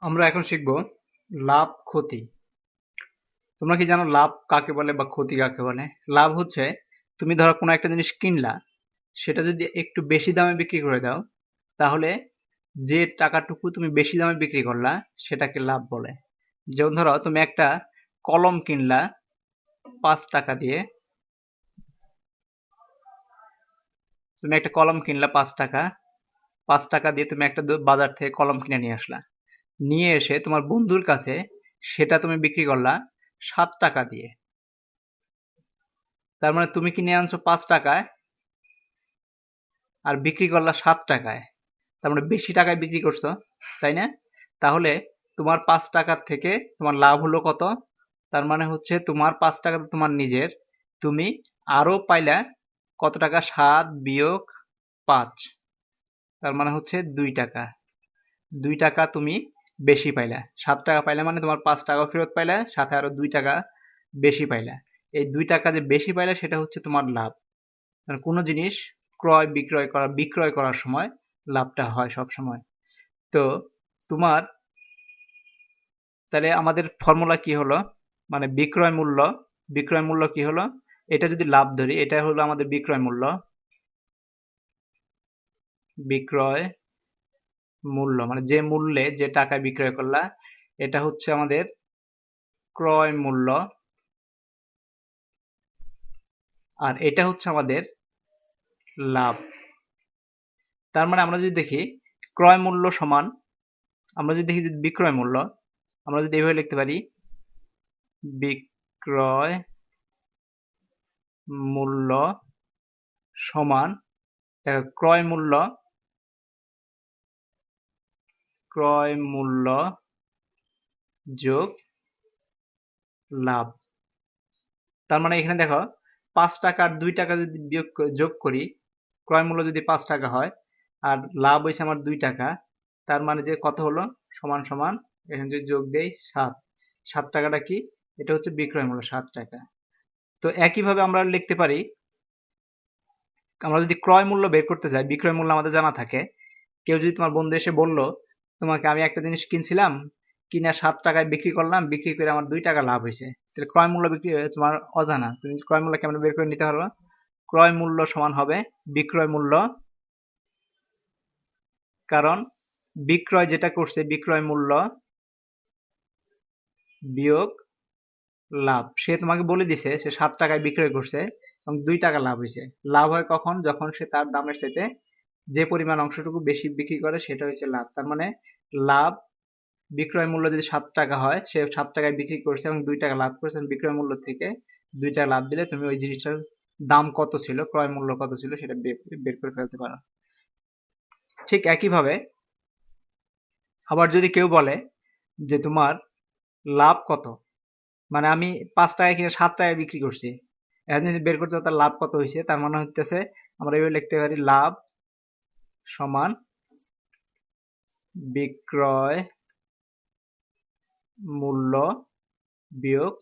আমরা এখন শিখব লাভ ক্ষতি। তোমরা কি জানো লাভ কাকে বলে বা ক্ষতি কাকে বলে? লাভ হচ্ছে তুমি ধরো কোনো একটা জিনিস কিনলা, সেটা যদি একটু বেশি দামে বিক্রি করে দাও, তাহলে যে টাকাটুকু তুমি বেশি দামে বিক্রি করলা সেটাকে লাভ বলে। যেমন ধরো তুমি একটা কলম কিনলা 5 টাকা দিয়ে, তুমি একটা কলম কিনলা 5 টাকা, 5 টাকা দিয়ে তুমি একটা বাজার থেকে কলম কিনে নিয়ে আসলা, নিয়ে এসে তোমার বন্ধুর কাছে সেটা তুমি বিক্রি করলা 7 টাকা দিয়ে। তার মানে তুমি কিনে আনছো 5 টাকায় আর বিক্রি করলা 7 টাকায়, তার মানে বেশি টাকায় বিক্রি করছো, তাই না? তাহলে তোমার 5 টাকার থেকে তোমার লাভ হলো কত? তার মানে হচ্ছে তোমার 5 টাকা তোমার নিজের, তুমি আরো পাইলা কত টাকা? 7 - 5, তার মানে হচ্ছে 2 টাকা। 2 টাকা তুমি বেশি পাইলা। 7 টাকা পাইলা মানে তোমার 5 টাকা ফেরত পাইলা, সাথে আরো 2 টাকা বেশি পাইলা। এই 2 টাকা যে বেশি পাইলা সেটা হচ্ছে তোমার লাভ। মানে কোনো জিনিস বিক্রয় করার সময় লাভটা হয় সব সময়। তো তোমার তাহলে আমাদের ফর্মুলা কি হলো? মানে বিক্রয় মূল্য কি হলো? এটা যদি লাভ ধরি, এটা হলো আমাদের বিক্রয় মূল্য। বিক্রয় মূল্য মানে যে মূল্যে যে টাকায় বিক্রয় করলা, এটা হচ্ছে আমাদের ক্রয় মূল্য, আর এটা হচ্ছে আমাদের লাভ। তার মানে আমরা যদি দেখি ক্রয় মূল্য সমান, আমরা যদি দেখি যে বিক্রয় মূল্য, আমরা যদি এইভাবে লিখতে পারি বিক্রয় মূল্য সমান, দেখো ক্রয় মূল্য যোগ লাভ। তার মানে এখানে দেখো 5 টাকা আর 2 টাকা যদি যোগ করি, ক্রয় মূল্য যদি 5 টাকা হয় আর লাভ হয়েছে আমার 2 টাকা, তার মানে যে কত হলো? সমান সমান, এখানে যদি যোগ দেই 7, 7 টাকাটা কি? এটা হচ্ছে বিক্রয় মূল্য 7 টাকা। তো একইভাবে আমরা লিখতে পারি, আমরা যদি ক্রয় মূল্য বের করতে চাই, বিক্রয় মূল্য আমাদের জানা থাকে, কেউ যদি তোমার বন্ধু এসে বলল তোমাকে আমি একটা জিনিস কিনছিলাম, কিনে 7 টাকায় বিক্রি করলাম, বিক্রি করে আমার 2 টাকা লাভ হয়েছে, তাহলে ক্রয় মূল্য তোমার অজানা, তুমি ক্রয় মূল্য কেমন বের করে নিতে পারবে? ক্রয় মূল্য সমান হবে বিক্রয় মূল্য, কারণ বিক্রয় যেটা করছে বিক্রয় মূল্য বিয়োগ লাভ। সে তোমাকে বলে দিছে সে 7 টাকায় বিক্রয় করছে এবং 2 টাকা লাভ হয়েছে। লাভ হয় কখন? যখন সে তার দামের চাইতে যে পরিমাণ অংশটুকু বেশি বিক্রি করে সেটা হচ্ছে লাভ। তার মানে লাভ, বিক্রয় মূল্য যদি 7 টাকা হয়, সে 7 টাকায় বিক্রি করছে এবং 2 টাকা লাভ করছে, বিক্রয় মূল্য থেকে 2 টাকা লাভ দিলে তুমি ওই জিনিসটার দাম কত ছিল, ক্রয় মূল্য কত ছিল সেটা বের করে ফেলতে পারো। ঠিক একইভাবে আবার যদি কেউ বলে যে তোমার লাভ কত, মানে আমি 5 টাকায় কিনে 7 টাকায় বিক্রি করছি, এখন যদি বের করতে হয় তার লাভ কত হয়েছে, তার মানে হচ্ছে আমরা এভাবে লিখতে পারি লাভ সমান বিক্রয় মূল্য বিয়োগ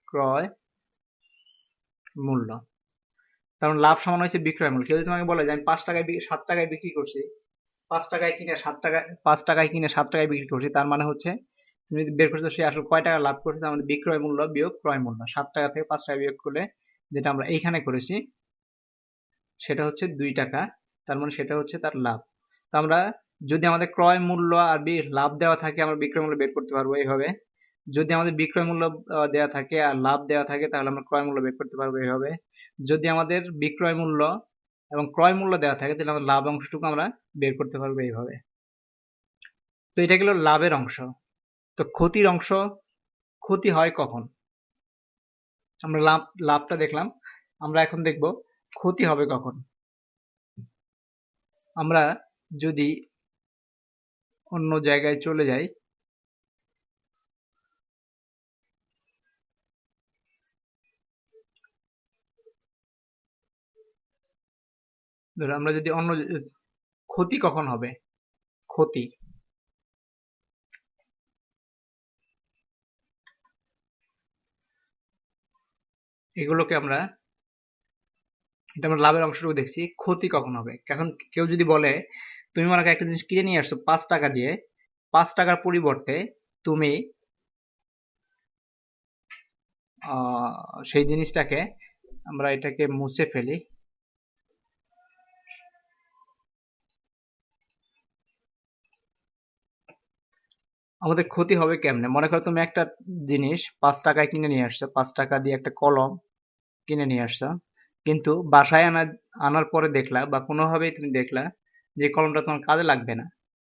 ক্রয় মূল্য। কারণ লাভ সমান হয়েছে বিক্রয় মূল্য। কেউ যদি তোমাকে বলে যে আমি 5 টাকায় 7 টাকায় বিক্রি করছি, 5 টাকায় কিনে 7 টাকায় বিক্রি করছি, তার মানে হচ্ছে তুমি যদি বের করছো সে আসলে কয় টাকা লাভ করছে, তার মানে বিক্রয় মূল্য বিয়োগ ক্রয় মূল্য, 7 টাকা থেকে 5 টাকা বিয়োগ করলে যেটা আমরা এইখানে করেছি সেটা হচ্ছে 2 টাকা, তার মানে সেটা হচ্ছে তার লাভ। তো আমরা যদি আমাদের ক্রয় মূল্য আর লাভ দেওয়া থাকে, আমরা বিক্রয় মূল্য বের করতে পারবো এইভাবে। যদি আমাদের বিক্রয় মূল্য দেওয়া থাকে আর লাভ দেওয়া থাকে, তাহলে আমরা ক্রয় মূল্য বের করতে পারবো এইভাবে। যদি আমাদের বিক্রয় মূল্য এবং ক্রয় মূল্য দেওয়া থাকে, তাহলে আমরা লাভ অংশটুকু আমরা বের করতে পারবো এইভাবে। তো এটা গেল লাভের অংশ। তো ক্ষতির অংশ, ক্ষতি হয় কখন? আমরা লাভটা দেখলাম, আমরা এখন দেখব ক্ষতি হবে কখন। আমরা যদি অন্য জায়গায় চলে যাই, ধরো আমরা যদি ক্ষতি কখন হবে? ক্ষতি, এগুলোকে আমরা, এটা আমরা লাভের অংশটুকু দেখছি, ক্ষতি কখন হবে। এখন কেউ যদি বলে তুমি মনে করো একটা জিনিস কিনে নিয়ে আসছো 5 টাকা দিয়ে, 5 টাকার পরিবর্তে তুমি সেই জিনিসটাকে আমরা এটাকে মুছে ফেলি। আমাদের ক্ষতি হবে কেমনে? মনে করো তুমি একটা জিনিস 5 টাকায় কিনে নিয়ে আসছো, 5 টাকা দিয়ে একটা কলম কিনে নিয়ে আসছো, কিন্তু বাসায় আনার পরে দেখলা বা কোনোভাবেই তুমি দেখলা যে এই কলমটা তোমার কাজে লাগবে না,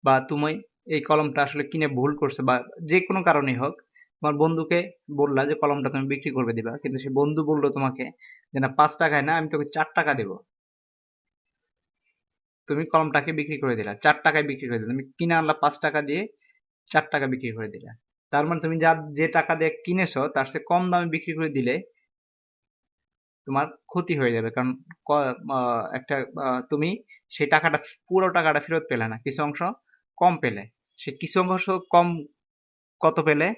বা তুমি এই কলমটা আসলে কিনে ভুল করছো, বা যে কোনো কারণেই হোক তোমার বন্ধুকে বললা যে কলমটা তুমি বিক্রি করবে দিবা, কিন্তু সে বন্ধু বললো তোমাকে যে না 5 টাকায় না, আমি তোকে 4 টাকা দেবো। তুমি কলমটাকে বিক্রি করে দিলা 4 টাকায়, বিক্রি করে দিলা, তুমি কিনে আনলা 5 টাকা দিয়ে, 4 টাকা বিক্রি করে দিলা। তার মানে তুমি যে টাকা দিয়ে কিনেছো তার চেয়ে কম দামে বিক্রি করে দিলে তোমার ক্ষতি হয়ে যাবে, কারণ একটা তুমি সেই টাকাটা, পুরো টাকাটা ফেরত পেলে না, কিছু অংশ কম পেলে। সে কিছু অংশ কম কত পেলে?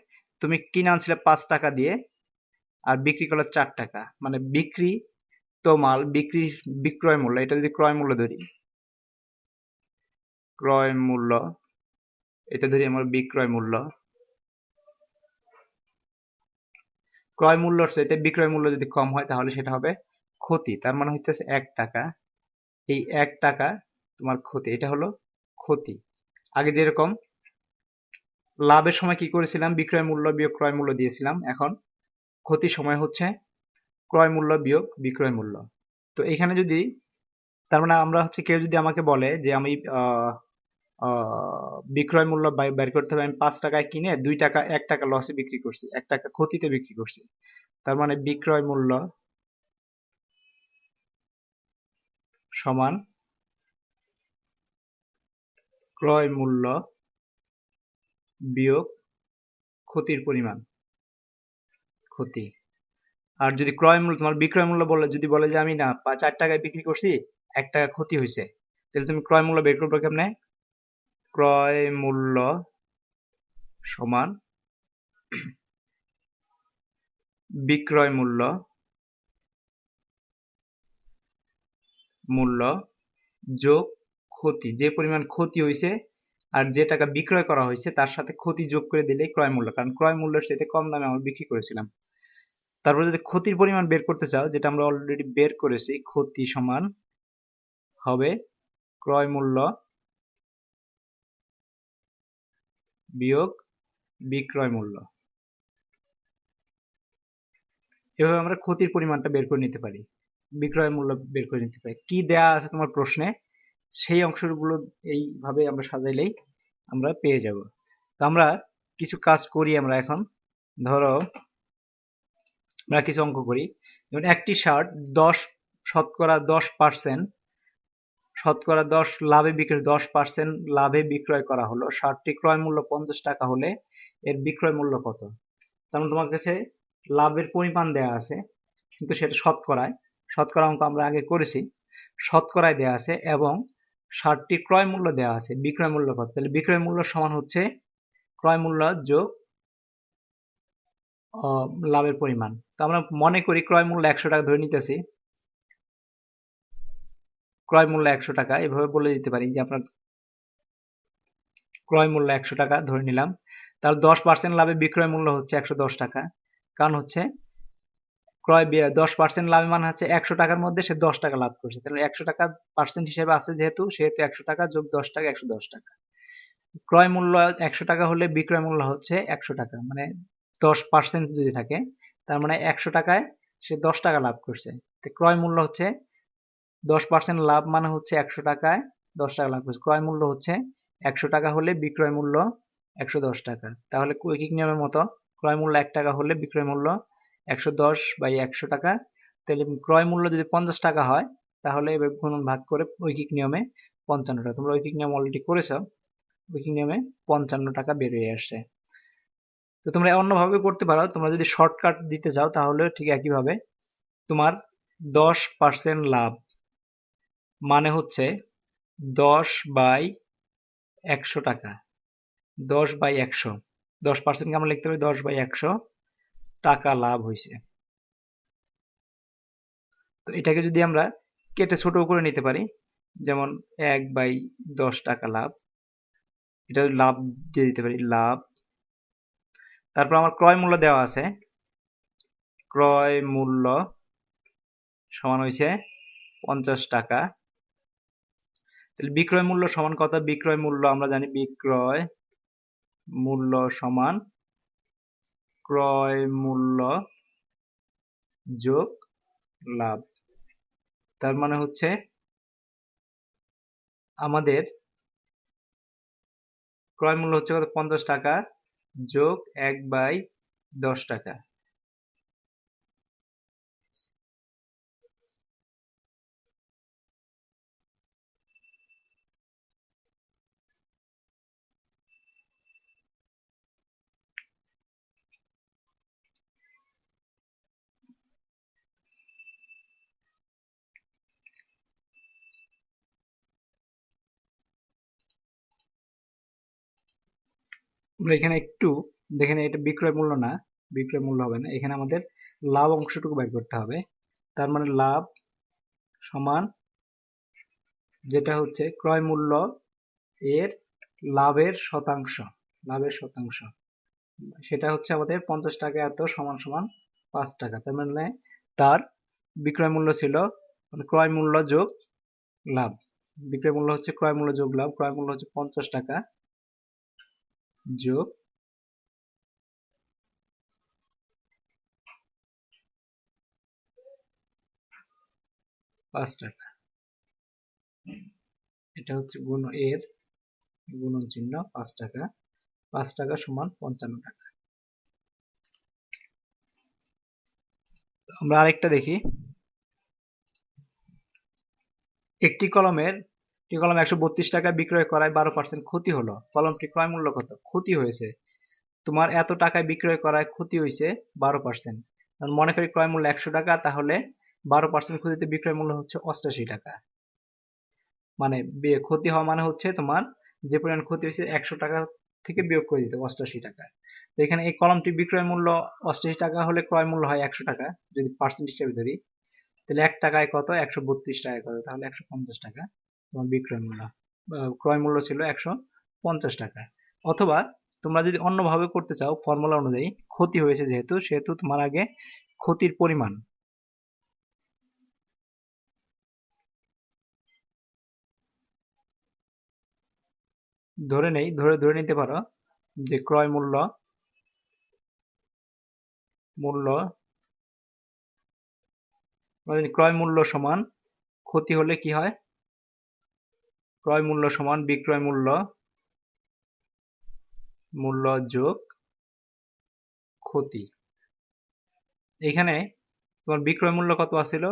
তুমি কিনে আনছিলে 5 টাকা দিয়ে আর বিক্রি করলে 4 টাকা, মানে বিক্রি তো মাল বিক্রি, বিক্রয় মূল্য, এটা যদি ক্রয় মূল্য ধরি, ক্রয় মূল্য, এটা ধরি আমার বিক্রয় মূল্য, ক্রয় মূল্যর চাইতে বিক্রয় মূল্য যদি কম হয় তাহলে সেটা হবে ক্ষতি। তার মানে হচ্ছে 1 টাকা, এই 1 টাকা তোমার ক্ষতি, এটা হলো ক্ষতি। আগে যেরকম লাভের সময় কি করেছিলাম, বিক্রয় মূল্য বিয়োগ ক্রয় মূল্য দিয়েছিলাম, এখন ক্ষতির সময় হচ্ছে ক্রয় মূল্য বিয়োগ বিক্রয় মূল্য। তো এখানে যদি, তার মানে আমরা হচ্ছে, কেউ যদি আমাকে বলে যে আমি বিক্রয় মূল্য বের করতে হবে, আমি 5 টাকায় কিনে 2 টাকা, 1 টাকা লসে বিক্রি করছি, 1 টাকা ক্ষতিতে বিক্রি করছি, তার মানে বিক্রয় মূল্য সমান ক্রয় মূল্য বিয়োগ ক্ষতির পরিমাণ, ক্ষতি। আর যদি ক্রয় মূল্য, তোমার বিক্রয় মূল্য বলে, যদি বলে যে আমি না 4 টাকায় বিক্রি করছি, 1 টাকা ক্ষতি হয়েছে, তাহলে তুমি ক্রয় মূল্য বের করবে কেমনে? ক্রয় মূল্য সমান বিক্রয় মূল্য, মূল্য যোগ ক্ষতি, যে পরিমাণ ক্ষতি হয়েছে আর যে টাকা বিক্রয় করা হয়েছে তার সাথে ক্ষতি যোগ করে দিলেই ক্রয় মূল্য, কারণ ক্রয় মূল্যের সাথে কম দামে আমরা বিক্রি করেছিলাম। তারপর যদি ক্ষতির পরিমাণ বের করতে চাও, যেটা আমরা অলরেডি বের করেছি, ক্ষতি সমান হবে ক্রয় মূল্য বিয়োগ বিক্রয় মূল্য। এভাবে আমরা ক্ষতির পরিমাণটা বের করে নিতে পারি, বিক্রয় মূল্য বের করে নিতে পারি। কি দেয়া আছে তোমার প্রশ্নে, সেই অংশগুলো এইভাবে আমরা সাজাইলেই আমরা পেয়ে যাব। তো আমরা কিছু কাজ করি, আমরা এখন ধরো আমরা কিছু অঙ্ক করি। যেমন একটি শার্ট 10% শতকরা 10% লাভে বিক্রয় করা হলো, শার্টটি ক্রয় মূল্য 50 টাকা হলে এর বিক্রয় মূল্য কত? তেমন তোমার কাছে লাভের পরিমাণ দেয়া আছে, কিন্তু সেটা শতকরায়, শতকরা অঙ্ক আমরা আগে করেছি, শতকরায় দেয়া আছে, এবং শার্টটির ক্রয় মূল্য দেওয়া আছে, বিক্রয় মূল্য কত? তাহলে বিক্রয় মূল্য সমান হচ্ছে ক্রয় মূল্য যোগ লাভের পরিমাণ। তো আমরা মনে করি ক্রয় মূল্য 100 টাকা ধরে নিতেছি, ক্রয় মূল্য 100 টাকা, এভাবে বলে দিতে পারি যে আপনার ক্রয় মূল্য 100 টাকা ধরে নিলাম, তাহলে 10% লাভে বিক্রয় মূল্য হচ্ছে 110 টাকা, কারণ হচ্ছে 10% লাভ মানে হচ্ছে 100 টাকার মধ্যে সে 10 টাকা লাভ করছে, তাহলে 100 টাকা পার্সেন্ট হিসেবে আছে, যেহেতু সেহেতু 100 টাকা যোগ 10 টাকা 110 টাকা। ক্রয় মূল্য 100 টাকা হলে বিক্রয় মূল্য হচ্ছে 100 টাকা, মানে 10% যদি থাকে, তার মানে 100 টাকায় সে 10 টাকা লাভ করছে। তো ক্রয় মূল্য হচ্ছে 10% লাভ মানে হচ্ছে 100 টাকায় 10 টাকা লাভ করছে, ক্রয় মূল্য হচ্ছে 100 টাকা হলে বিক্রয় মূল্য 110 টাকা। তাহলে ঐকিক নিয়মের মতো ক্রয় মূল্য 1 টাকা হলে বিক্রয় মূল্য 110/100 টাকা। তাহলে ক্রয় মূল্য যদি 50 টাকা হয় তাহলে গুণন ভাগ করে ঐকিক নিয়মে 55 টাকা, তোমরা ঐকিক নিয়ম অলরেডি করেছো, ঐকিক নিয়মে 55 টাকা বেরিয়ে আসছে। তো তোমরা অন্যভাবে করতে পারো, তোমরা যদি শর্টকাট দিতে চাও তাহলে ঠিক একইভাবে, তোমার 10% লাভ মানে হচ্ছে 10/100 টাকা, 10/100, 10%কে আমরা লিখতে পারি 10/100 টাকা লাভ হয়েছে। তো এটাকে যদি আমরা কেটে ছোট করে নিতে পারি, যেমন 1/10 টাকা লাভ, এটা লাভ দিয়ে দিতে পারি, লাভ। তারপর আমার ক্রয় মূল্য দেওয়া আছে, ক্রয় মূল্য সমান হয়েছে 50 টাকা। তাহলে বিক্রয় মূল্য সমান কত? বিক্রয় মূল্য আমরা জানি বিক্রয় মূল্য সমান ক্রয় মূল্য যোগ লাভ। তার মানে হচ্ছে আমাদের ক্রয় মূল্য হচ্ছে কত? 50 টাকা যোগ 1/10 টাকা। আমরা এখানে একটু দেখেন, এটা বিক্রয় মূল্য না, বিক্রয় মূল্য হবে না, এখানে আমাদের লাভ অংশটুকু বের করতে হবে। তার মানে লাভ সমান যেটা হচ্ছে ক্রয় মূল্য এর লাভের শতাংশ, লাভের শতাংশ, সেটা হচ্ছে আমাদের 50 টাকা এত সমান সমান 5 টাকা। তার মানে তার বিক্রয় মূল্য ছিল, মানে ক্রয় মূল্য যোগ লাভ। বিক্রয় মূল্য হচ্ছে ক্রয় মূল্য যোগ লাভ, ক্রয় মূল্য হচ্ছে 50 টাকা যোগ 5 টাকা। এটা হচ্ছে গুণ এর গুণন চিহ্ন 5 টাকা, 5 টাকা সমান 55 টাকা। আমরা আরেকটা দেখি, একটি কলম 132 টাকা বিক্রয় করায় 12% ক্ষতি হলো, কলমটি ক্রয় মূল্য কত? ক্ষতি হয়েছে, তোমার এত টাকায় বিক্রয় করায় ক্ষতি হয়েছে 12%। মনে করি ক্রয় মূল্য 100 টাকা, তাহলে 12% ক্ষতিতে বিক্রয় মূল্য হচ্ছে 88 টাকা। মানে ক্ষতি হওয়া মানে হচ্ছে তোমার যে পরিমাণ ক্ষতি হয়েছে 100 টাকা থেকে বিয়োগ করে দিতে 88 টাকা। তো এখানে এই কলমটি বিক্রয় মূল্য 88 টাকা হলে ক্রয় মূল্য হয় 100 টাকা, যদি পার্সেন্ট হিসেবে ধরি, তাহলে 1 টাকায় কত? 132 টাকায় কত? তাহলে 150 টাকা তোমার বিক্রয় মূল্য। ক্রয় মূল্য ছিল 150 টাকা। অথবা তোমরা যদি অন্যভাবে করতে চাও, ফর্মুলা অনুযায়ী ক্ষতি হয়েছে যেহেতু, সেহেতু তোমার আগে ক্ষতির পরিমাণ ধরে নিতে পারো যে ক্রয় মূল্য মূল্য ক্রয় মূল্য সমান ক্ষতি হলে কি হয়? ক্রয় মূল্য সমান বিক্রয় মূল্য যোগ ক্ষতি। এখানে তোমার বিক্রয় মূল্য কত আছিল?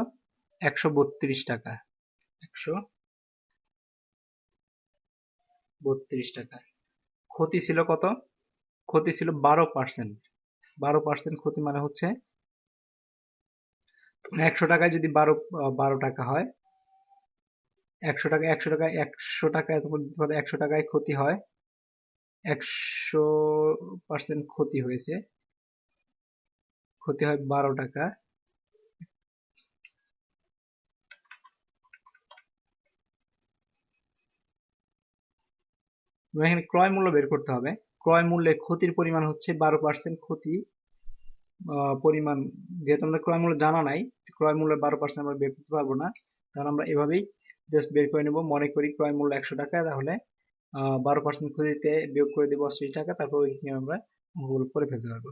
132 টাকা, 132 টাকা। ক্ষতি ছিল কত? ক্ষতি ছিল 12%। 12% ক্ষতি মানে হচ্ছে 100 টাকায় যদি 12 টাকা হয়, 100 টাকায় 100 টাকায় ক্ষতি হয়, 100% ক্ষতি হয়েছে, ক্ষতি হয় 12 টাকা। এখানে ক্রয় মূল্য বের করতে হবে। ক্রয় মূল্যে ক্ষতির পরিমাণ হচ্ছে 12% ক্ষতি পরিমাণ, যেহেতু আমাদের ক্রয় মূল্য জানা নাই, ক্রয় মূল্যের 12% আমরা বের করতে পারবো না, তাহলে আমরা এভাবেই জাস্ট বের করে নেব। মনে করি ক্রয় মূল্য 100 টাকা, তাহলে 12% ক্ষতিতে বিয়োগ করে দেবো 80 টাকা, তারপর ওইখানে আমরা অঙ্কগুলো করে ফেলতে পারবো।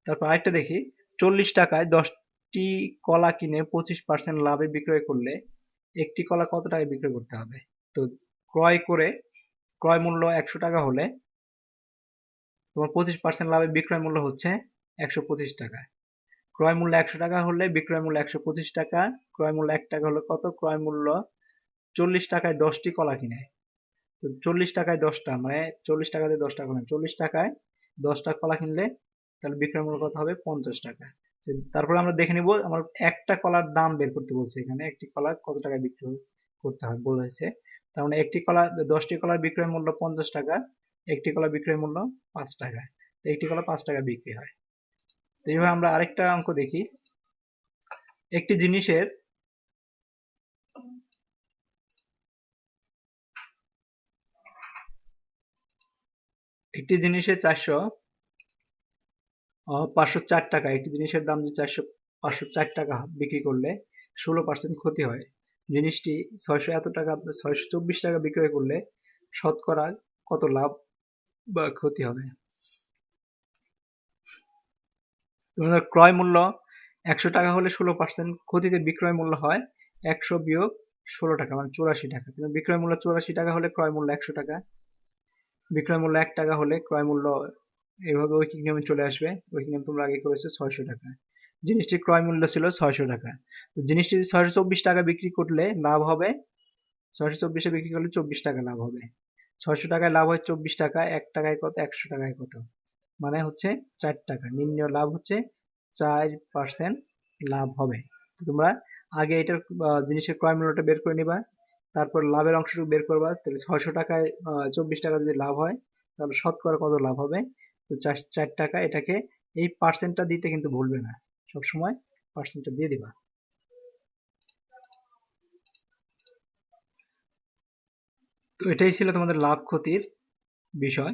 তারপর আরেকটা দেখি, 40 টাকায় 10টি কলা কিনে 25% লাভে বিক্রয় করলে একটি কলা কত টাকায় বিক্রয় করতে হবে? তো ক্রয় মূল্য 100 টাকা হলে তোমার 25% লাভে বিক্রয় মূল্য হচ্ছে 125 টাকা। ক্রয় মূল্য 100 টাকা হলে বিক্রয় মূল্য 125 টাকা, ক্রয় মূল্য 1 টাকা হলে কত? ক্রয় মূল্য 40 টাকায় 10টি কলা কিনে। তো 40 টাকায় 10টা, মানে 40 টাকা দিয়ে 10টা কলা, 40 টাকায় 10টা কলা কিনলে তাহলে বিক্রয় মূল্য কত হবে? 50 টাকা। তারপরে আমরা দেখে নিব, আমার একটা কলার দাম বের করতে বলছে, এখানে একটি কলা কত টাকায় বিক্রি করতে হয় বলেছে। তার মানে একটি কলা, 10টি কলার বিক্রয় মূল্য 50 টাকা, একটি কলা বিক্রয় মূল্য 5 টাকা, তো একটি কলা 5 টাকা বিক্রি হয়। তো এইভাবে আমরা আরেকটা অঙ্ক দেখি, একটি জিনিসের একটি জিনিসের 504 টাকা, একটি জিনিসের দাম যদি 504 টাকা বিক্রি করলে 16% ক্ষতি হয়। জিনিসটি 624 টাকা বিক্রয় করলে শতকরা কত লাভ বা ক্ষতি হবে? তোমাদের ক্রয় মূল্য 100 টাকা হলে 16% ক্ষতিতে বিক্রয় মূল্য হয় 100 বিয়োগ 16 টাকা, মানে 84 টাকা। তুমি বিক্রয় মূল্য 84 টাকা হলে ক্রয় মূল্য 100 টাকা, বিক্রয় মূল্য 1 টাকা হলে ক্রয় মূল্য, এইভাবে ঐকিক নিয়মে চলে আসবে। ঐকিক নিয়ম তোমরা আগে করেছো 600 টাকা। জিনিসটির ক্রয় মূল্য ছিল 600 টাকা, তো জিনিসটি 624 টাকা বিক্রি করলে লাভ হবে, 624-এ বিক্রি করলে 24 টাকা লাভ হবে। 600 টাকায় লাভ হয় 24 টাকা, 1 টাকায় কত, 100 টাকায় কত, মানে হচ্ছে 4 টাকা। নির্ণয় লাভ হচ্ছে 4% লাভ হবে। তো তোমরা আগে এটার জিনিসের ক্রয় মূল্যটা বের করে নিবা, তারপর লাভের অংশটুকু বের করবা। তাহলে 600 টাকায় 24 টাকা যদি লাভ হয়, তাহলে শতকরা কত লাভ হবে? তো 4 টাকা। এটাকে এই পার্সেন্টটা দিতে কিন্তু ভুলবে না, সবসময় পার্সেন্টটা দিয়ে দিবা। তো এটাই ছিল তোমাদের লাভ ক্ষতির বিষয়।